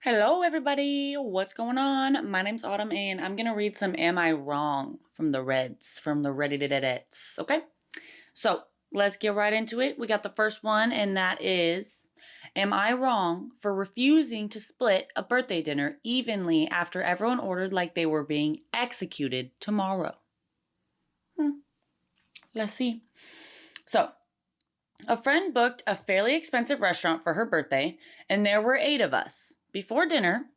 Hello, everybody. What's going on? My name's Autumn, and I'm gonna read some "Am I Wrong" from the Reds, from the Reddit. Okay, so let's get right into it. We got the first one, and that is, "Am I wrong for refusing to split a birthday dinner evenly after everyone ordered like they were being executed tomorrow?" Let's see. So, a friend booked a fairly expensive restaurant for her birthday, and there were 8 of us. Before dinner,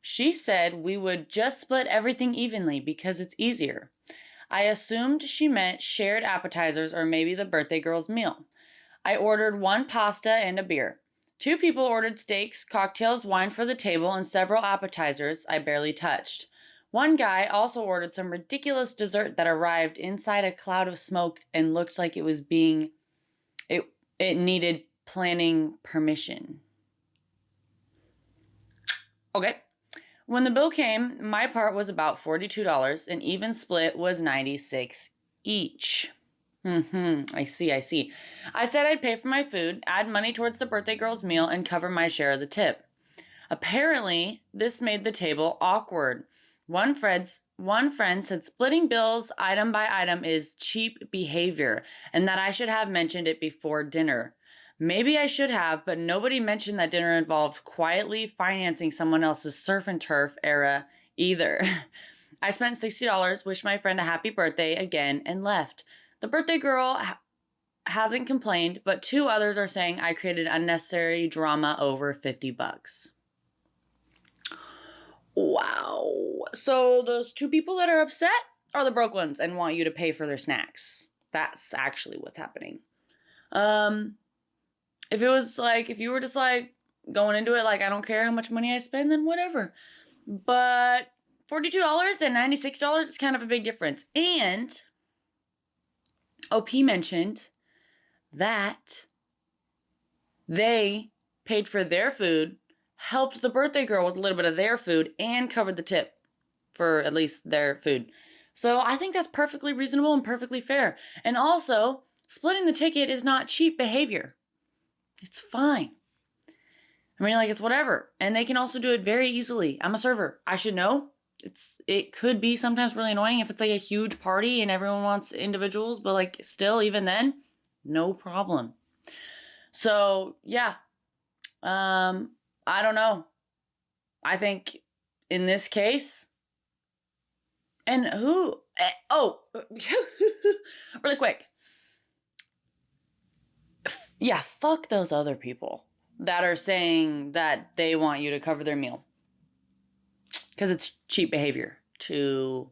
she said we would just split everything evenly because it's easier. I assumed she meant shared appetizers or maybe the birthday girl's meal. I ordered 1 pasta and a beer. 2 people ordered steaks, cocktails, wine for the table, and several appetizers I barely touched. One guy also ordered some ridiculous dessert that arrived inside a cloud of smoke and looked like it needed planning permission. Okay. When the bill came, my part was about $42, and even split was $96 each. I see. I said I'd pay for my food, add money towards the birthday girl's meal, and cover my share of the tip. Apparently, this made the table awkward. One friend said splitting bills item by item is cheap behavior, and that I should have mentioned it before dinner. Maybe I should have, but nobody mentioned that dinner involved quietly financing someone else's surf and turf era either. I spent $60, wished my friend a happy birthday again, and left. The birthday girl hasn't complained, but 2 others are saying I created unnecessary drama over $50. Wow. So those 2 people that are upset are the broke ones and want you to pay for their snacks. That's actually what's happening. If you were just like going into it like, I don't care how much money I spend, then whatever. But $42 and $96 is kind of a big difference. And OP mentioned that they paid for their food, helped the birthday girl with a little bit of their food, and covered the tip for at least their food. So I think that's perfectly reasonable and perfectly fair. And also, splitting the ticket is not cheap behavior. It's fine. I mean, like, it's whatever. And they can also do it very easily. I'm a server. I should know. It could be sometimes really annoying if it's like a huge party and everyone wants individuals, but like still, even then, no problem. So yeah. I don't know. I think in this case, and really quick. Yeah, fuck those other people that are saying that they want you to cover their meal. Because it's cheap behavior to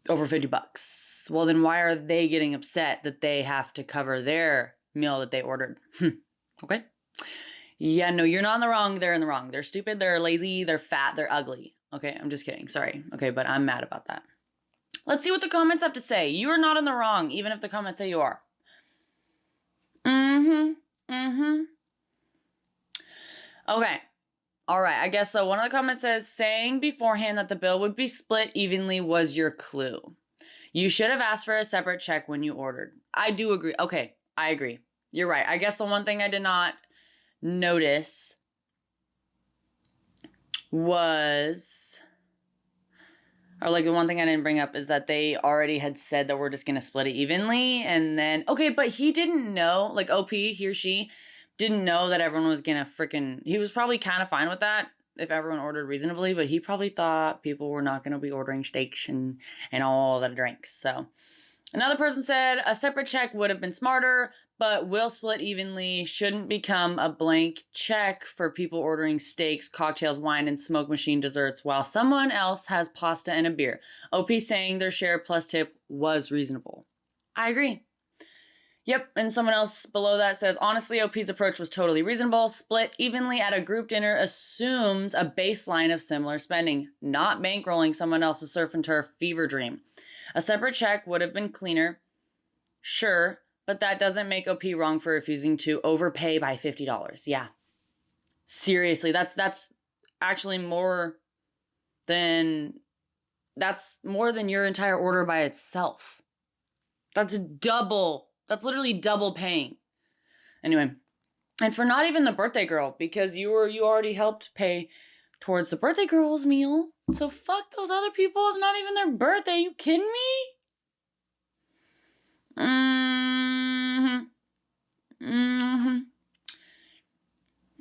over $50. Well, then why are they getting upset that they have to cover their meal that they ordered? Okay? Yeah, no, you're not in the wrong. They're in the wrong. They're stupid, they're lazy, they're fat, they're ugly. Okay, I'm just kidding. Sorry. Okay, but I'm mad about that. Let's see what the comments have to say. You are not in the wrong, even if the comments say you are. Okay. All right. I guess so. One of the comments says, saying beforehand that the bill would be split evenly was your clue. You should have asked for a separate check when you ordered. I do agree. Okay. I agree. You're right. I guess the one thing I did not notice was, or like the one thing I didn't bring up is that they already had said that we're just going to split it evenly. And then, okay, but he didn't know, like OP, he or she didn't know that everyone was going to he was probably kind of fine with that if everyone ordered reasonably, but he probably thought people were not going to be ordering steaks and all the drinks. So another person said a separate check would have been smarter, but will split evenly shouldn't become a blank check for people ordering steaks, cocktails, wine, and smoke machine desserts while someone else has pasta and a beer. OP saying their share plus tip was reasonable. I agree. Yep, and someone else below that says, honestly, OP's approach was totally reasonable. Split evenly at a group dinner assumes a baseline of similar spending, not bankrolling someone else's surf and turf fever dream. A separate check would have been cleaner, sure, but that doesn't make OP wrong for refusing to overpay by $50. Yeah. Seriously, that's actually that's more than your entire order by itself. That's literally double paying. Anyway, And for not even the birthday girl, because you already helped pay towards the birthday girl's meal. So fuck those other people. It's not even their birthday. You kidding me?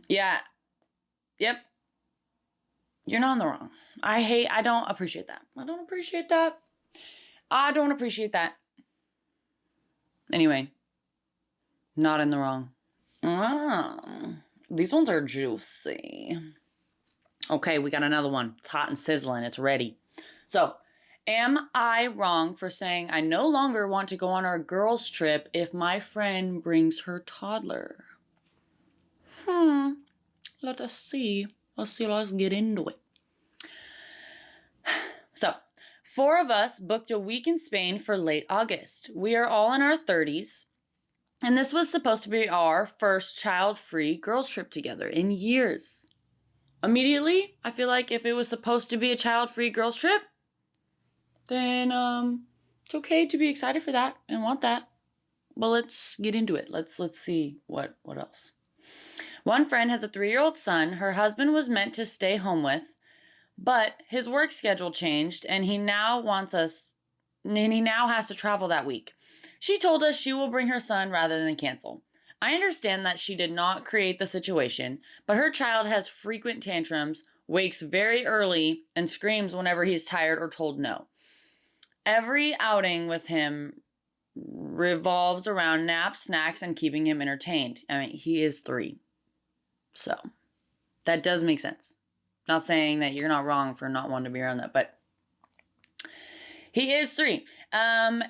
Yeah. Yep. You're not in the wrong. I don't appreciate that. Anyway. Not in the wrong. These ones are juicy. Okay, we got another one. It's hot and sizzling. It's ready. So, am I wrong for saying I no longer want to go on our girls' trip if my friend brings her toddler? Let us see. Let's get into it. So, 4 of us booked a week in Spain for late August. We are all in our 30s. And this was supposed to be our first child-free girls' trip together in years. Immediately, I feel like if it was supposed to be a child-free girls' trip, then it's okay to be excited for that and want that. But let's get into it. Let's see what else. One friend has a 3-year-old son her husband was meant to stay home with, but his work schedule changed and he now has to travel that week. She told us she will bring her son rather than cancel. I understand that she did not create the situation, but her child has frequent tantrums, wakes very early, and screams whenever he's tired or told no. Every outing with him revolves around naps, snacks, and keeping him entertained. I mean, he is 3. So, that does make sense. Not saying that you're not wrong for not wanting to be around that, but he is 3.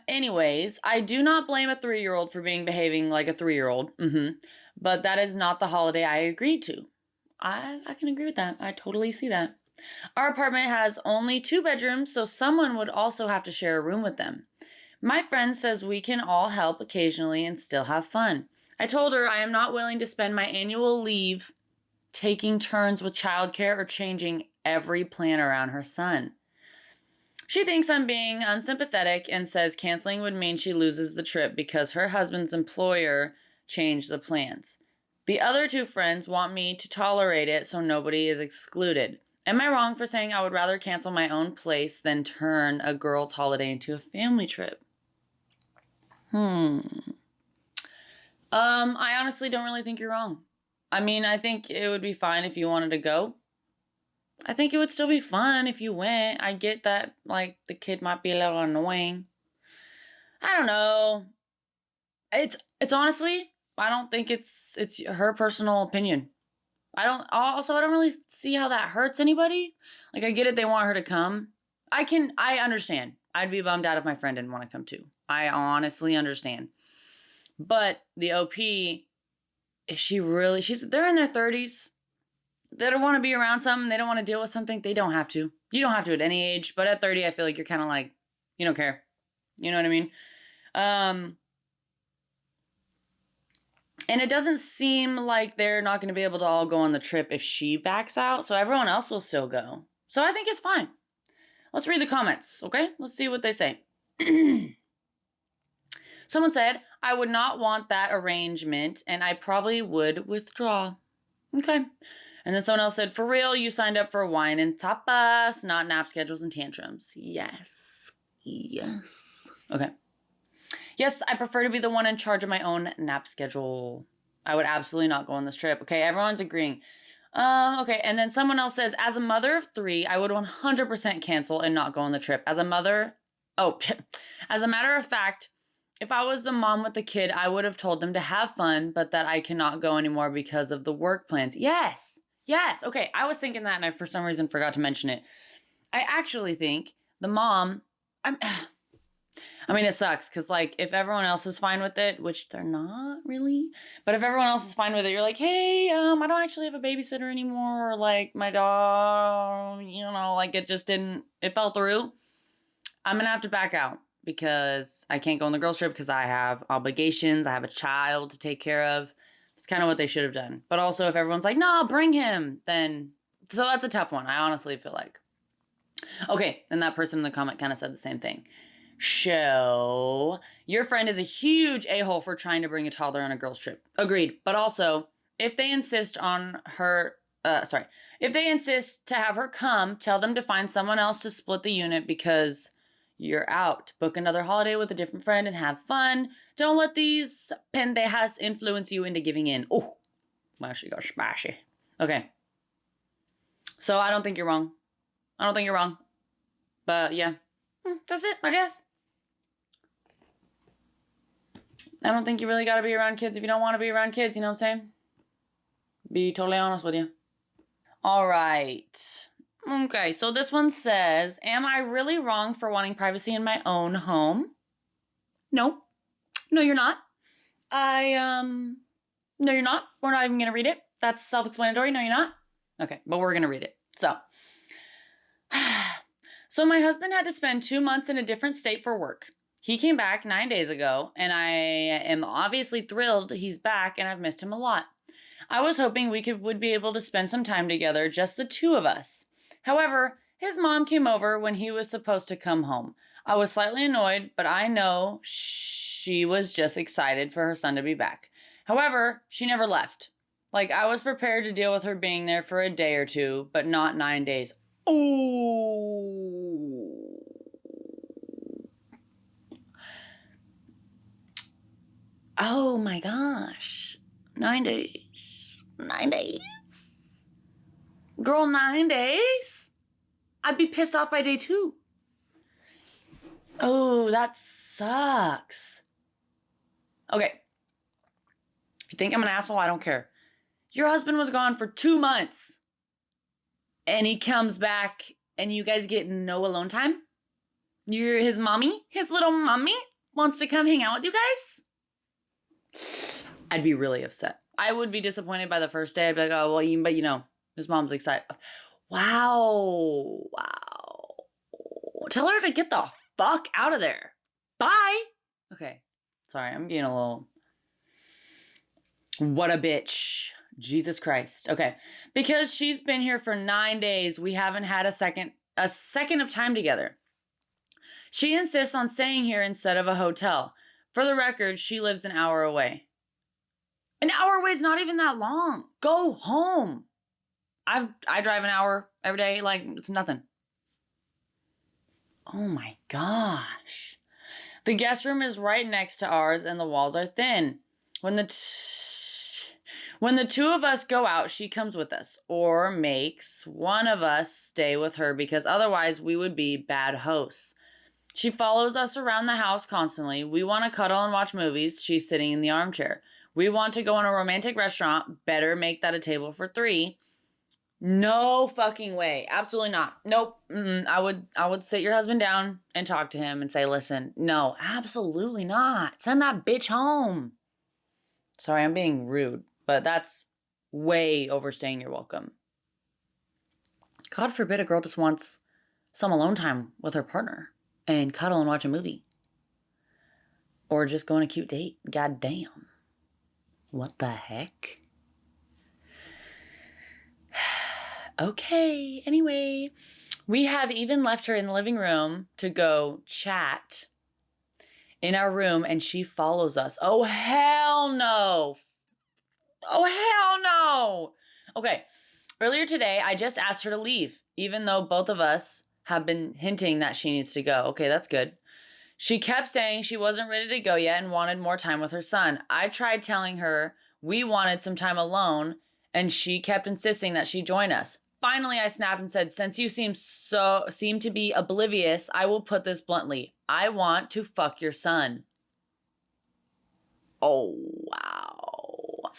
Anyways, I do not blame a 3-year-old for behaving like a 3-year-old. But that is not the holiday I agreed to. I can agree with that. I totally see that. Our apartment has only 2 bedrooms, so someone would also have to share a room with them. My friend says we can all help occasionally and still have fun. I told her I am not willing to spend my annual leave taking turns with childcare or changing every plan around her son. She thinks I'm being unsympathetic and says canceling would mean she loses the trip because her husband's employer changed the plans. The other 2 friends want me to tolerate it so nobody is excluded. Am I wrong for saying I would rather cancel my own place than turn a girls' holiday into a family trip? I honestly don't really think you're wrong. I mean, I think it would be fine if you wanted to go. I think it would still be fun if you went. I get that, like, the kid might be a little annoying. I don't know. It's honestly, I don't think it's her personal opinion. I don't really see how that hurts anybody. Like, I get it, they want her to come. I understand. I'd be bummed out if my friend didn't want to come too. I honestly understand. But the OP, if they're in their 30s. They don't want to be around something. They don't want to deal with something. They don't have to. You don't have to at any age. But at 30, I feel like you're kind of like, you don't care. You know what I mean? And it doesn't seem like they're not going to be able to all go on the trip if she backs out. So everyone else will still go. So I think it's fine. Let's read the comments, okay? Let's see what they say. Someone said, I would not want that arrangement, and I probably would withdraw. Okay. And then someone else said, for real, you signed up for wine and tapas, not nap schedules and tantrums. Yes. Okay. Yes, I prefer to be the one in charge of my own nap schedule. I would absolutely not go on this trip. Okay, everyone's agreeing. Okay, and then someone else says, as a mother of 3, I would 100% cancel and not go on the trip. As a matter of fact, if I was the mom with the kid, I would have told them to have fun, but that I cannot go anymore because of the work plans. Yes. Okay, I was thinking that and I, for some reason, forgot to mention it. I actually think the mom, I mean, it sucks because, like, if everyone else is fine with it, which they're not really, but if everyone else is fine with it, you're like, hey, I don't actually have a babysitter anymore, or, like, my dog, like, it fell through. I'm going to have to back out because I can't go on the girls' trip because I have obligations. I have a child to take care of. It's kind of what they should have done. But also, if everyone's like, no, bring him, then, so that's a tough one. I honestly feel like. Okay, and that person in the comment kind of said the same thing. Your friend is a huge a-hole for trying to bring a toddler on a girls' trip. Agreed. But also, if they insist if they insist to have her come, tell them to find someone else to split the unit because you're out. Book another holiday with a different friend and have fun. Don't let these pendejas influence you into giving in. Oh, my she got smashy. Okay. So I don't think you're wrong. But yeah, that's it, I guess. I don't think you really got to be around kids if you don't want to be around kids, you know what I'm saying? Be totally honest with you. All right. Okay, so this one says, am I really wrong for wanting privacy in my own home? No. No, you're not. No, you're not. We're not even going to read it. That's self-explanatory. No, you're not. Okay, but we're going to read it. So my husband had to spend 2 months in a different state for work. He came back 9 days ago, and I am obviously thrilled he's back, and I've missed him a lot. I was hoping we would be able to spend some time together, just the two of us. However, his mom came over when he was supposed to come home. I was slightly annoyed, but I know she was just excited for her son to be back. However, she never left. Like, I was prepared to deal with her being there for a day or two, but not 9 days. Ooh. Oh my gosh. 9 days. 9 days. Girl, 9 days? I'd be pissed off by day 2. Oh, that sucks. Okay. If you think I'm an asshole, I don't care. Your husband was gone for 2 months. And he comes back and you guys get no alone time? You're his mommy? His little mommy wants to come hang out with you guys? I'd be really upset. I would be disappointed by the first day. I'd be like, oh, well, but you know, his mom's excited. Wow. Tell her to get the fuck out of there. Bye. Okay. Sorry, I'm getting a little... What a bitch. Jesus Christ. Okay. Because she's been here for 9 days, we haven't had a second of time together. She insists on staying here instead of a hotel. For the record, she lives an hour away. An hour away is not even that long. Go home. I drive an hour every day. Like, it's nothing. Oh my gosh. The guest room is right next to ours and the walls are thin. When the two of us go out, she comes with us or makes one of us stay with her because otherwise we would be bad hosts. She follows us around the house constantly. We want to cuddle and watch movies. She's sitting in the armchair. We want to go in a romantic restaurant. Better make that a table for 3. No fucking way. Absolutely not. Nope. I would sit your husband down and talk to him and say, listen, no, absolutely not. Send that bitch home. Sorry, I'm being rude, but that's way overstaying your welcome. God forbid a girl just wants some alone time with her partner and cuddle and watch a movie. Or just go on a cute date. God damn. What the heck? Okay, anyway. We have even left her in the living room to go chat in our room and she follows us. Oh, hell no. Oh, hell no. Okay, earlier today, I just asked her to leave, even though both of us have been hinting that she needs to go. Okay, that's good. She kept saying she wasn't ready to go yet and wanted more time with her son. I tried telling her we wanted some time alone, and she kept insisting that she join us. Finally, I snapped and said, since you seem to be oblivious, I will put this bluntly. I want to fuck your son. Oh, wow.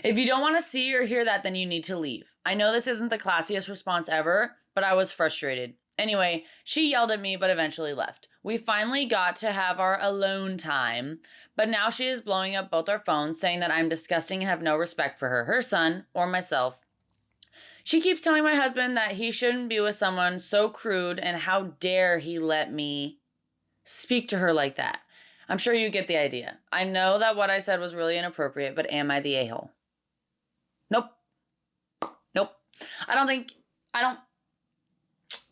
If you don't want to see or hear that, then you need to leave. I know this isn't the classiest response ever, but I was frustrated. Anyway, she yelled at me, but eventually left. We finally got to have our alone time, but now she is blowing up both our phones, saying that I'm disgusting and have no respect for her son, or myself. She keeps telling my husband that he shouldn't be with someone so crude, and how dare he let me speak to her like that. I'm sure you get the idea. I know that what I said was really inappropriate, but am I the a-hole? Nope.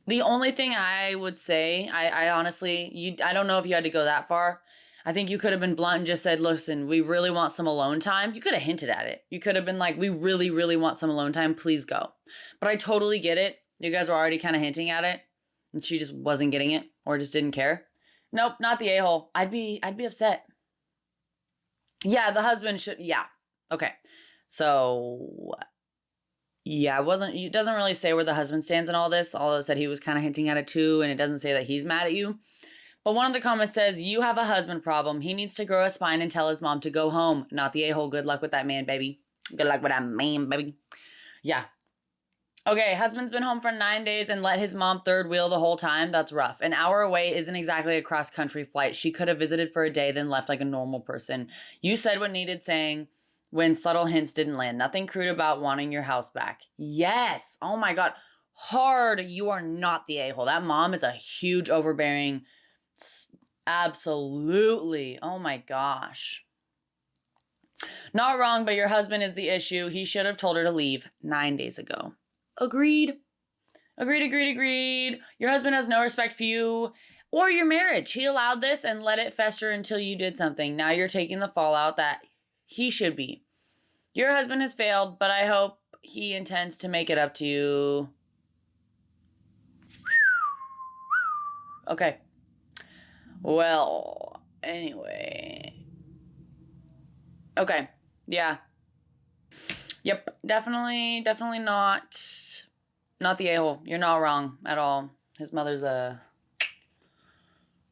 The only thing I would say, I honestly, I don't know if you had to go that far. I think you could have been blunt and just said, listen, we really want some alone time. You could have hinted at it. You could have been like, we really, really want some alone time. Please go. But I totally get it. You guys were already kind of hinting at it and she just wasn't getting it or just didn't care. Nope, not the a-hole. I'd be upset. Yeah, the husband should. Yeah. Okay. So yeah, it doesn't really say where the husband stands in all this, although it said he was kind of hinting at it too, and it doesn't say that he's mad at you. But one of the comments says, you have a husband problem. He needs to grow a spine and tell his mom to go home. Not the a-hole. Good luck with that man, baby. Good luck with that man, baby. Yeah. Okay, husband's been home for 9 days and let his mom third wheel the whole time. That's rough. An hour away isn't exactly a cross-country flight. She could have visited for a day, then left like a normal person. You said what needed saying when subtle hints didn't land. Nothing crude about wanting your house back. Yes. Oh my God. Hard. You are not the a-hole. That mom is a huge overbearing. Absolutely. Oh my gosh. Not wrong, but your husband is the issue. He should have told her to leave 9 days ago. Agreed. Agreed. Your husband has no respect for you or your marriage. He allowed this and let it fester until you did something. Now you're taking the fallout that he should be. Your husband has failed, but I hope he intends to make it up to you. Okay. Well, anyway. Okay. Yeah. Yep. Definitely not the a-hole. You're not wrong at all. His mother's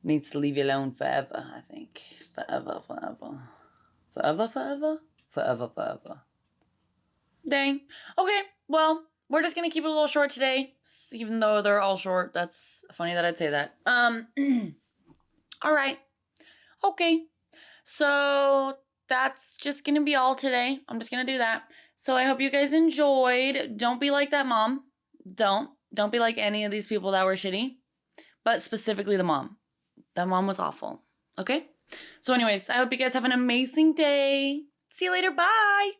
needs to leave you alone forever, I think. Forever. Dang. Okay. Well, we're just gonna keep it a little short today, even though they're all short. That's funny that I'd say that. All right. Okay. So that's just gonna be all today. I'm just gonna do that. So I hope you guys enjoyed. Don't be like that mom. Don't be like any of these people that were shitty, but specifically the mom. That mom was awful. Okay? So anyways, I hope you guys have an amazing day. See you later. Bye.